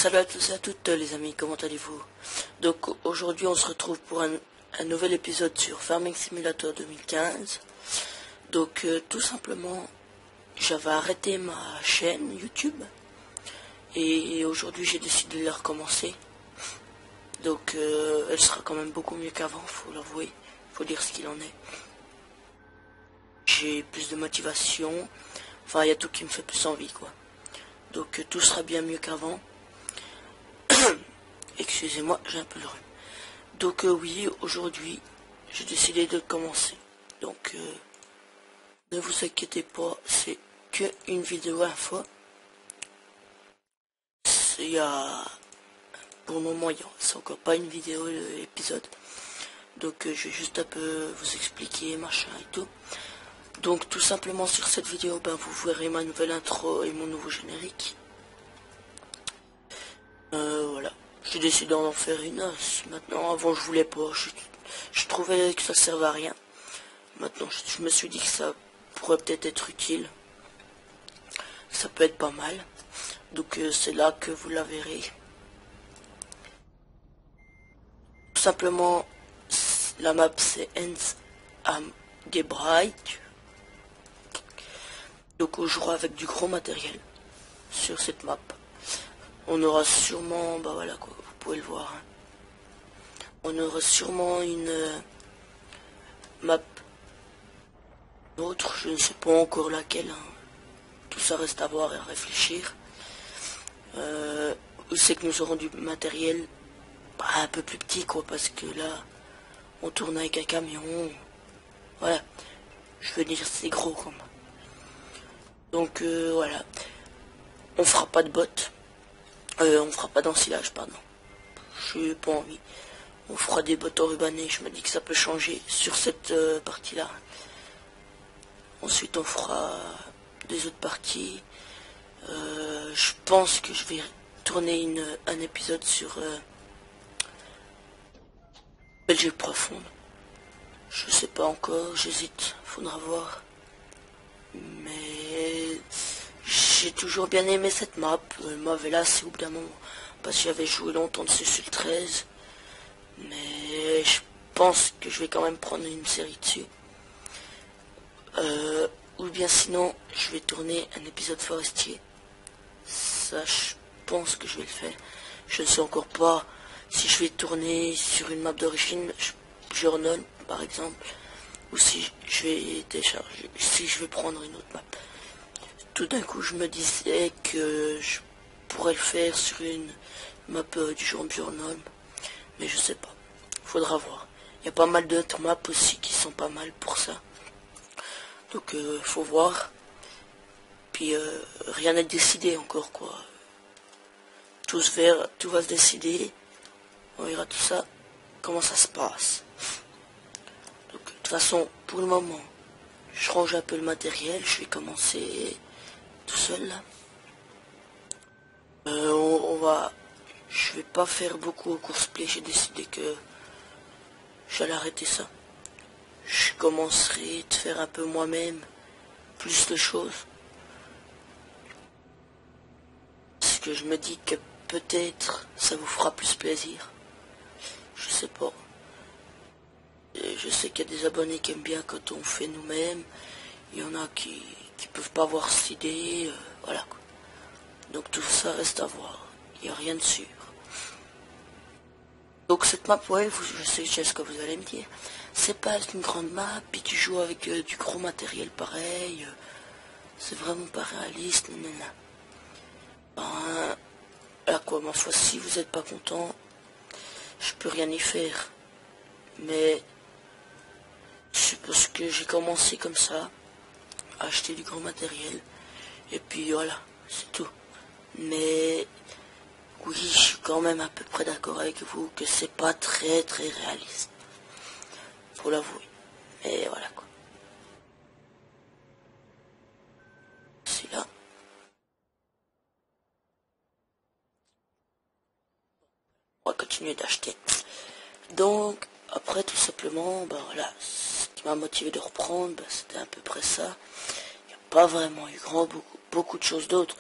Salut à tous et à toutes les amis, comment allez-vous? Donc aujourd'hui on se retrouve pour un nouvel épisode sur Farming Simulator 2015. Donc tout simplement j'avais arrêté ma chaîne YouTube et aujourd'hui j'ai décidé de la recommencer. Donc elle sera quand même beaucoup mieux qu'avant, faut l'avouer, faut dire ce qu'il en est. J'ai plus de motivation, enfin il y a tout qui me fait plus envie quoi. Donc tout sera bien mieux qu'avant. Excusez-moi, j'ai un peu le rhume. Donc oui, aujourd'hui, j'ai décidé de commencer. Donc ne vous inquiétez pas, c'est que une vidéo info. Il y a pour le moment, c'est encore pas une vidéo l'épisode. Donc je vais juste un peu vous expliquer machin et tout. Donc tout simplement sur cette vidéo, vous verrez ma nouvelle intro et mon nouveau générique. Voilà. J'ai décidé d'en faire une. Maintenant, avant je voulais pas. Je trouvais que ça servait à rien. Maintenant, je me suis dit que ça pourrait peut-être être utile. Ça peut être pas mal. Donc c'est là que vous la verrez. Tout simplement, la map c'est Ends am Gebreit. Donc on jouera avec du gros matériel sur cette map. On aura sûrement, voilà quoi, vous pouvez le voir. Hein. On aura sûrement une map autre, je ne sais pas encore laquelle. Hein. Tout ça reste à voir et à réfléchir. Où c'est que nous aurons du matériel un peu plus petit quoi, parce que là on tourne avec un camion. Voilà, je veux dire c'est gros comme. Donc voilà, on fera pas de bottes. On fera pas d'ensilage, pardon. J'ai pas envie. On fera des bottes enrubannées, je me dis que ça peut changer sur cette partie-là. Ensuite on fera des autres parties. Je pense que je vais tourner un épisode sur Belgique profonde. Je sais pas encore, j'hésite, faudra voir. Mais j'ai toujours bien aimé cette map. Elle m'avait lassé au bout d'un moment parce que j'avais joué longtemps dessus sur le 13. Mais je pense que je vais quand même prendre une série dessus. Ou bien sinon je vais tourner un épisode forestier. Ça je pense que je vais le faire. Je ne sais encore pas si je vais tourner sur une map d'origine, Journal par exemple, ou si je vais télécharger, si je vais prendre une autre map. Tout d'un coup je me disais que je pourrais le faire sur une map du genre Journal, mais je sais pas. Faudra voir. Il y a pas mal d'autres maps aussi qui sont pas mal pour ça. Donc faut voir. Puis rien n'est décidé encore quoi. Tout va se décider. On verra tout ça, comment ça se passe. Donc de toute façon, pour le moment, je range un peu le matériel. Je vais commencer tout seul là. Je vais pas faire beaucoup au course-play. J'ai décidé que j'allais arrêter ça. Je commencerai de faire un peu moi-même plus de choses. Parce que je me dis que peut-être ça vous fera plus plaisir. Je sais pas. Et je sais qu'il y a des abonnés qui aiment bien quand on fait nous-mêmes. Il y en a qui peuvent pas voir cette idée. Voilà quoi. Donc tout ça reste à voir. Il n'y a rien de sûr. Donc cette map, ouais, je sais ce que vous allez me dire. C'est pas une grande map, puis tu joues avec du gros matériel pareil. C'est vraiment pas réaliste. Là quoi, ma foi, si vous n'êtes pas content, je peux rien y faire. Mais c'est parce que j'ai commencé comme ça, à acheter du gros matériel. Et puis voilà, c'est tout. Mais oui, je suis quand même à peu près d'accord avec vous que c'est pas très réaliste. Faut l'avouer. Mais voilà quoi. C'est là. On va continuer d'acheter. Donc, après tout simplement, voilà, ce qui m'a motivé de reprendre, c'était à peu près ça. Il n'y a pas vraiment eu beaucoup de choses d'autres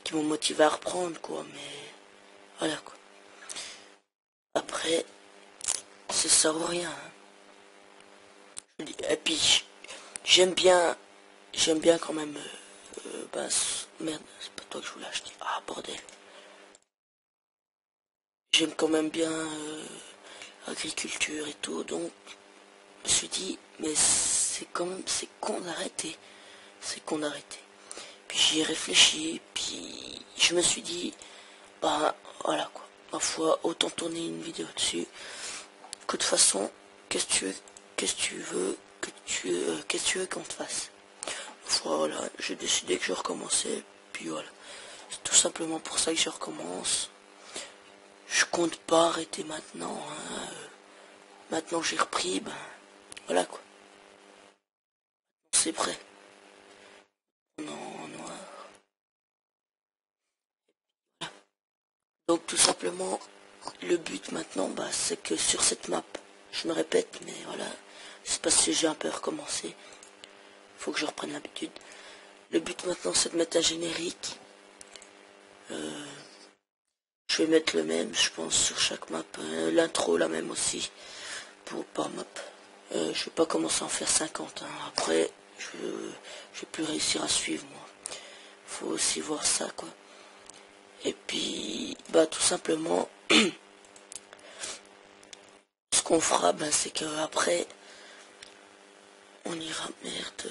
qui m'ont motivé à reprendre quoi, mais Voilà quoi. Après, c'est ça ou rien. Hein. Et puis, j'aime bien quand même. Bah, merde, c'est pas toi que je voulais acheter. Ah bordel. J'aime quand même bien agriculture et tout, donc je me suis dit, mais c'est con d'arrêter. C'est con d'arrêter. Puis j'y ai réfléchi, puis je me suis dit, bah voilà quoi. Ma foi, autant tourner une vidéo dessus. Que de toute façon, qu'est-ce que tu veux qu'est-ce que tu veux qu'on te fasse. Voilà, j'ai décidé que je recommençais, puis voilà. C'est tout simplement pour ça que je recommence. Je compte pas arrêter maintenant. Hein. Maintenant j'ai repris, ben voilà quoi. C'est prêt. Non, noir. Donc tout simplement, le but maintenant, bah, c'est que sur cette map, je me répète, mais voilà, c'est parce que j'ai un peu recommencé. Faut que je reprenne l'habitude. Le but maintenant, c'est de mettre un générique. Je vais mettre le même, je pense, sur chaque map. L'intro, la même aussi, par map. Je vais pas commencer à en faire 50. Hein. Après, je vais plus réussir à suivre, moi. Faut aussi voir ça, quoi. Et puis, bah, tout simplement, ce qu'on fera, ben, c'est qu'après, on ira, merde...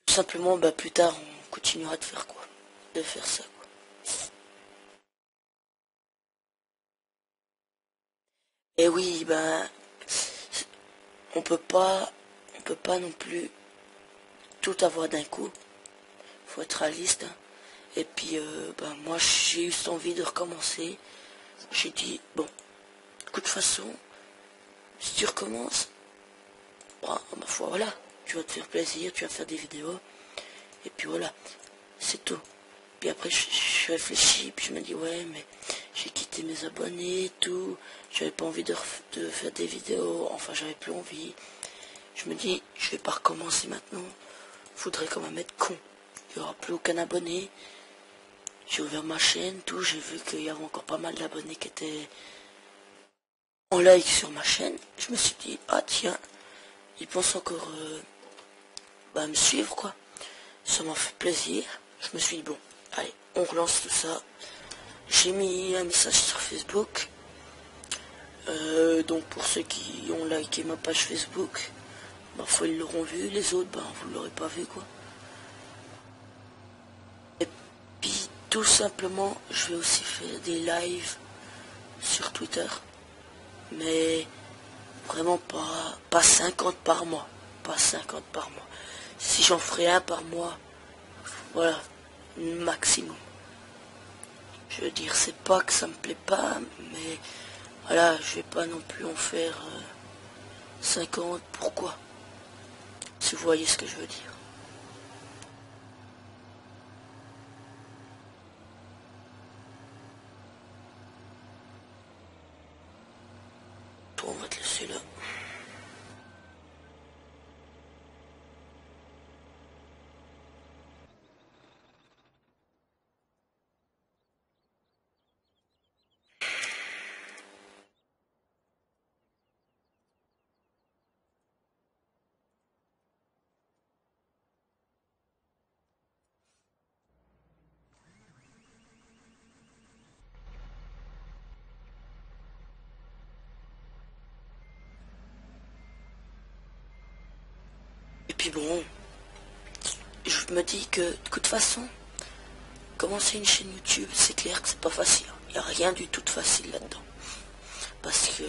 Tout simplement, bah, plus tard, on continuera de faire quoi? De faire ça, quoi. Et oui, ben, on peut pas non plus tout avoir d'un coup. Faut être réaliste. Hein. Et puis, ben, moi, j'ai eu cette envie de recommencer. J'ai dit, bon, de toute façon, si tu recommences, bah, ma foi, voilà, tu vas te faire plaisir, tu vas faire des vidéos. Et puis voilà, c'est tout. Puis après, je réfléchis, puis je me dis, ouais, mais j'ai quitté mes abonnés et tout. J'avais pas envie de faire des vidéos. Enfin, j'avais plus envie. Je me dis, je vais pas recommencer maintenant. Faudrait quand même être con. Il n'y aura plus aucun abonné. J'ai ouvert ma chaîne, tout. J'ai vu qu'il y avait encore pas mal d'abonnés qui étaient en like sur ma chaîne. Je me suis dit, ah tiens, ils pensent encore bah, me suivre, quoi. Ça m'a fait plaisir. Je me suis dit, bon, allez, on relance tout ça. J'ai mis un message sur Facebook. Donc pour ceux qui ont liké ma page Facebook, bah, ils l'auront vu. Les autres, bah, vous l'aurez pas vu, quoi. Et puis tout simplement, je vais aussi faire des lives sur Twitter. Mais vraiment pas 50 par mois. Pas 50 par mois. Si j'en ferais un par mois, voilà, maximum. Je veux dire, c'est pas que ça me plaît pas, mais voilà, je vais pas non plus en faire 50. Pourquoi? Si vous voyez ce que je veux dire. Bon, on va te laisser là. Et puis bon, je me dis que de toute façon, commencer une chaîne YouTube, c'est clair que c'est pas facile. Il n'y a rien du tout de facile là-dedans. Parce que,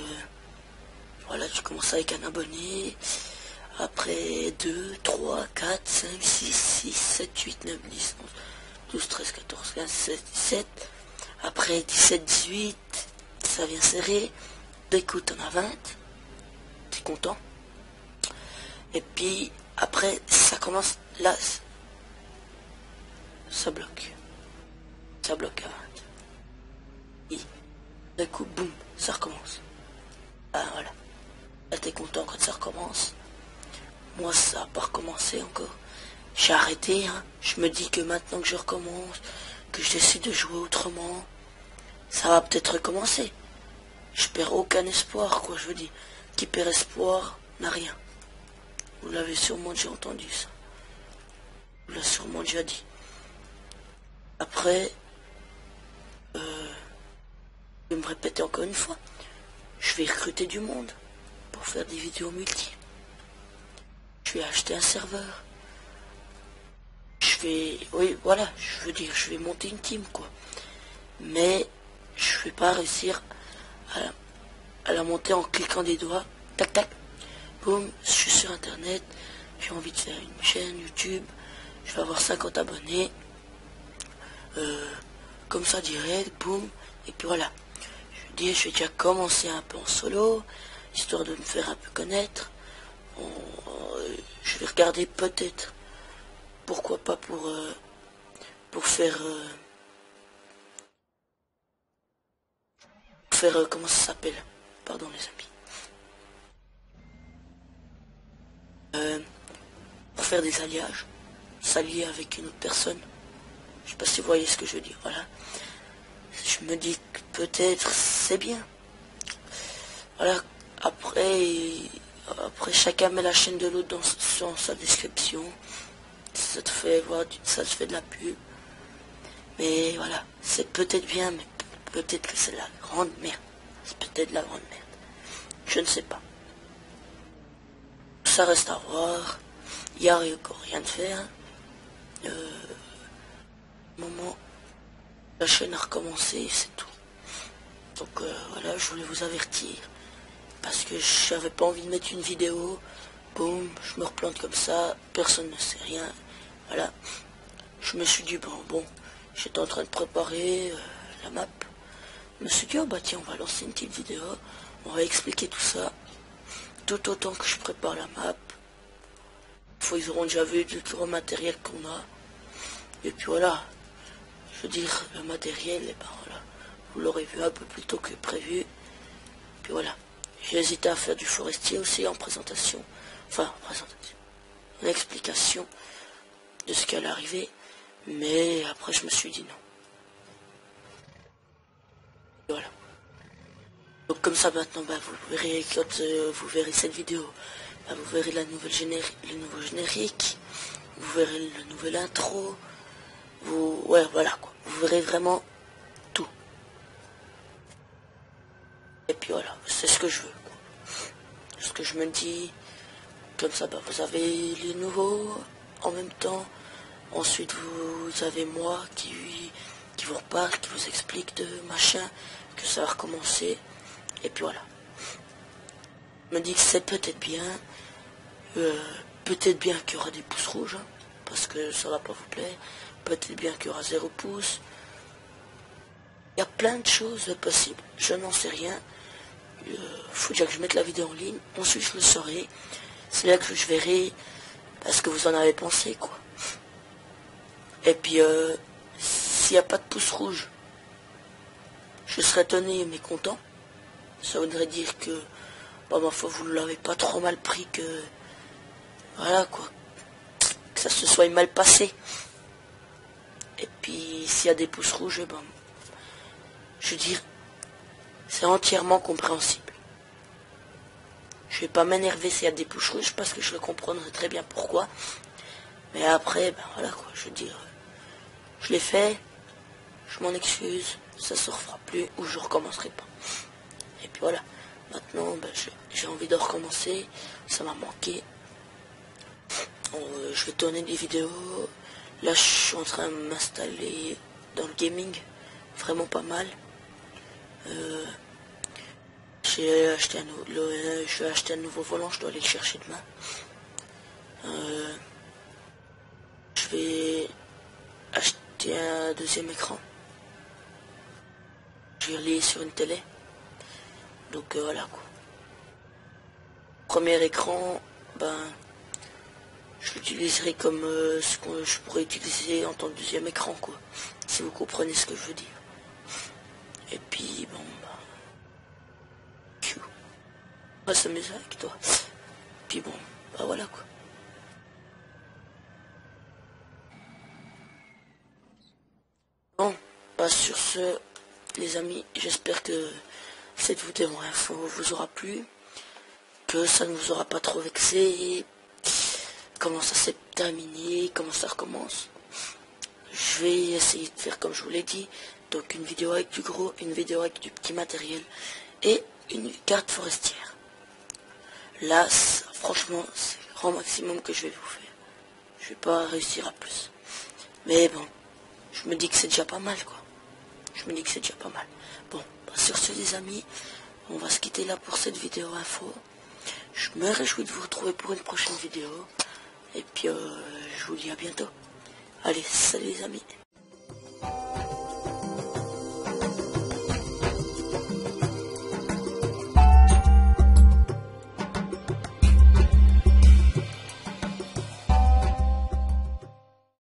voilà, tu commences avec un abonné, après 2, 3, 4, 5, 6, 6, 7, 8, 9, 10, 11, 12, 13, 14, 15, 16, 17. Après 17, 18, ça vient serrer. Écoute, t'en as 20. T'es content. Et puis, après, ça commence, là, ça bloque. Ça bloque à 20. Et d'un coup, boum, ça recommence. Ah, voilà. Là, t'es content quand ça recommence. moi ça n'a pas recommencé encore. J'ai arrêté, hein. Je me dis que maintenant que je recommence, que je décide de jouer autrement, ça va peut-être recommencer. Je perds aucun espoir, quoi, je veux dire. Qui perd espoir n'a rien. Vous l'avez sûrement déjà entendu, ça. Vous l'avez sûrement déjà dit. Après, je vais me répéter encore une fois. Je vais recruter du monde pour faire des vidéos multi. Je vais acheter un serveur. Oui, voilà, je veux dire, je vais monter une team, quoi. Mais je vais pas réussir à la monter en cliquant des doigts. Tac, tac. Boum, je suis sur internet. J'ai envie de faire une chaîne YouTube. Je vais avoir 50 abonnés. Comme ça, direct, boum. Et puis voilà. Je vais déjà commencer un peu en solo, histoire de me faire un peu connaître. Je vais regarder peut-être, pourquoi pas pour faire, comment ça s'appelle, pardon les amis, pour faire des alliages, s'allier avec une autre personne. Je sais pas si vous voyez ce que je veux dire, voilà. Je me dis que peut-être c'est bien. Voilà, après chacun met la chaîne de l'autre dans sa description. Ça te fait voir, ça te fait de la pub. Mais voilà, c'est peut-être bien, mais peut-être que c'est la grande merde. C'est peut-être la grande merde. Je ne sais pas. Ça reste à voir. Il n'y a encore rien de fait. Hein. Moment, la chaîne a recommencé, c'est tout. Donc voilà, je voulais vous avertir. Parce que j'avais pas envie de mettre une vidéo. Boum, je me replante comme ça. Personne ne sait rien. Voilà. Je me suis dit, bon, j'étais en train de préparer la map. Je me suis dit, oh bah tiens, on va lancer une petite vidéo. On va expliquer tout ça. Tout autant que je prépare la map. Ils auront déjà vu tout le matériel qu'on a. Et puis voilà. Je veux dire, le matériel, et ben voilà. Vous l'aurez vu un peu plus tôt que prévu. Puis voilà. J'ai hésité à faire du forestier aussi en présentation. Enfin, présentation. Une explication de ce qui allait arriver. Mais après, je me suis dit non. Et voilà. Donc comme ça maintenant, bah, vous verrez quand vous verrez cette vidéo, bah, vous verrez le nouveau générique, vous verrez le nouvel intro, ouais voilà quoi, vous verrez vraiment tout. Et puis voilà, c'est ce que je veux, quoi. Ce que je me dis, comme ça, bah, vous avez les nouveaux en même temps. Ensuite vous avez moi qui vous reparle, qui vous explique de machin, que ça va recommencer. Et puis voilà. Je me dis que c'est peut-être bien. Peut-être bien qu'il y aura des pouces rouges. Hein, parce que ça va pas vous plaire. Peut-être bien qu'il y aura 0 pouce. Il y a plein de choses possibles. Je n'en sais rien. Faut déjà que je mette la vidéo en ligne. Ensuite je le saurai. C'est là que je verrai ce que vous en avez pensé, quoi. Et puis s'il n'y a pas de pouce rouge, je serais étonné mais content. Ça voudrait dire que, bah, ma foi, vous ne l'avez pas trop mal pris, que, voilà, quoi, que ça se soit mal passé. Et puis, s'il y a des pouces rouges, ben, je veux dire, c'est entièrement compréhensible. Je vais pas m'énerver s'il y a des pouces rouges, parce que je le comprendrai très bien pourquoi. Mais après, ben, voilà, quoi, je veux dire, je l'ai fait, je m'en excuse, ça se refera plus, ou je recommencerai pas. Et puis voilà. Maintenant, ben, j'ai envie de recommencer. Ça m'a manqué. Je vais tourner des vidéos. Là, je suis en train de m'installer dans le gaming. Vraiment pas mal. Je vais acheter un nouveau volant. Je dois aller le chercher demain. Je vais acheter un deuxième écran. Je vais le lier sur une télé. Donc voilà quoi. Premier écran, ben, je l'utiliserai comme ce que je pourrais utiliser en tant que deuxième écran, quoi. Si vous comprenez ce que je veux dire. Et puis bon, bah, on va s'amuser avec toi. Puis bon, bah voilà quoi. Bah, sur ce, les amis, j'espère que cette vidéo info vous aura plu, que ça ne vous aura pas trop vexé, comment ça s'est terminé, comment ça recommence. Je vais essayer de faire comme je vous l'ai dit, donc une vidéo avec du gros, une vidéo avec du petit matériel et une carte forestière. Là, franchement, c'est le grand maximum que je vais vous faire. Je vais pas réussir à plus. Mais bon, je me dis que c'est déjà pas mal, quoi. Je me dis que c'est déjà pas mal. Bon, bah sur ce, les amis, on va se quitter là pour cette vidéo info. Je me réjouis de vous retrouver pour une prochaine vidéo. Et puis, je vous dis à bientôt. Allez, salut les amis.